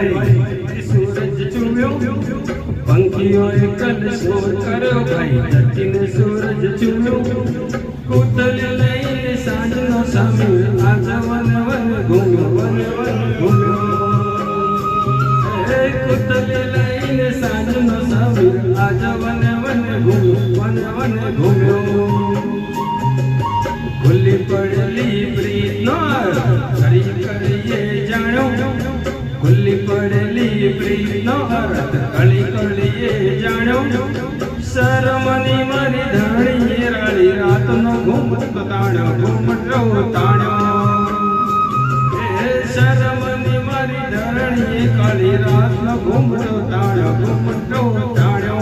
भाई सूरज चूम्यो पंखियों कल शोर करो भाई धरती ने सूरज चूम्यो कूतल लઈને સાંજનો સમય આજ વન વન ઘૂમ્યો વન વન ઘૂમ્યો હે કૂતલ લઈને સાંજનો સમય આજ વન વન ઘૂમ્યો વન વન ઘૂમ્યો ખુલ્લી પડેલી પ્રીત નો કરી કરીએ જાણ્યો ખુલ્લી પડેલી પ્રીત નો અર્થ કળી કળીએ જાણ્યો શરમની મારી ધાણી રાળી રાતનો ઘૂમતો તાણ્યો ઘૂમટો તાણ્યો હે શરમની મારી ધાણી કાળી રાતનો ઘૂમટો તાણ્યો ઘૂમટો તાણ્યો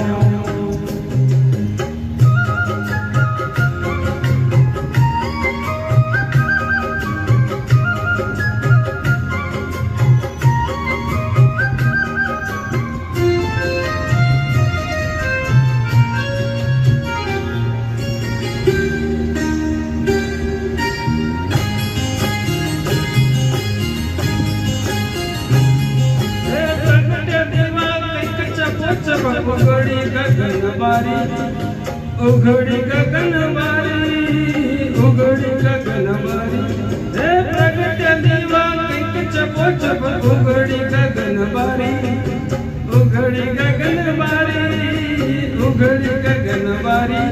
उघड़ी गगन बारी उघड़ी गगन बारी हे प्रगट दीवा किंक चपो चप उघड़ी गगन बारी उघड़ी गगन बारी उघड़ी गगन बारी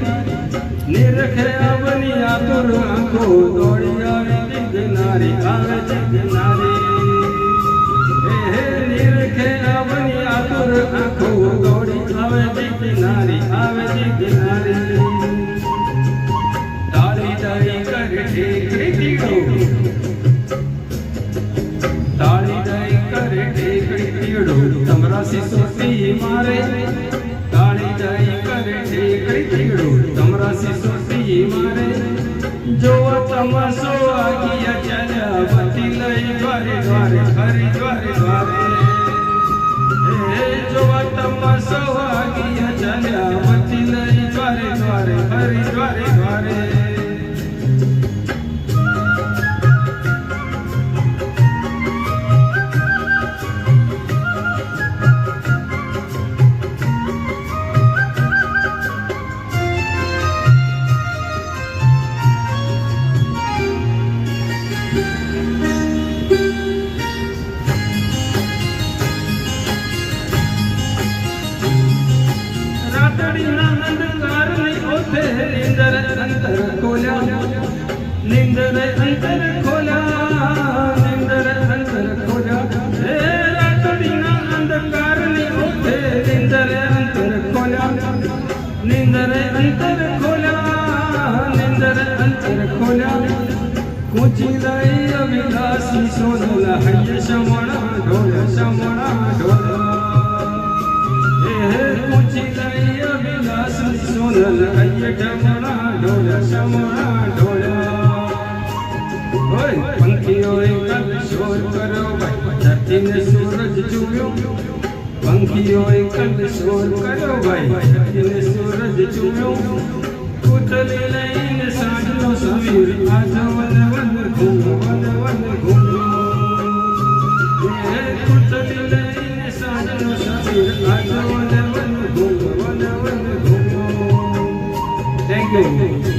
निरखे आवनी आतुर आंखो दौड़ी आवे दिगनारी आवे दिगनारी हे निरखे आवनी आतुर आंखो दौड़ी आवे दिगनारी आवे दिगनारी ताली दाई कर ઠેકડી તીડો તાળી દાઈ કરે ઠેકડી તીડો તમરા સિસોટી મારે તાળી દાઈ કરે ઠેકડી તીડો તમરા સિસોટી મારે જોવા તમાસો આગિયા ચાલ્યા બતી લઈ દ્વારે દ્વારે હરી દ્વારે દ્વારે હે જોવા તમાસો આગિયા ચાલ્યા બતી લઈ દ્વારે દ્વારે હરી દ્વારે દ્વારે निंदर अंतर खोला निंदर अंतर खोला हे रातड़ीना अंधकार ने ओठे निंदर अंतर खोला निंदर अंतर खोला निंदर अंतर खोला कुची लाई अविलासी सोनला हय शमणा ढोल हे कुची लाई अविलासी सोनला हय शमणा ढोल पंखियों कल शोर करो भाई धरती ने सूरज चूम्यो पंखियों कल शोर करो भाई धरती ने सूरज चूम्यो कूतल लઈને સાંજનો સમીર આજ વન વન ઘૂમ્યો વન વન ઘૂમ્યો હે કૂતલ લઈને સાંજનો સમીર આજ વન વન ઘૂમ્યો વન વન ઘૂમ્યો થેન્ક યુ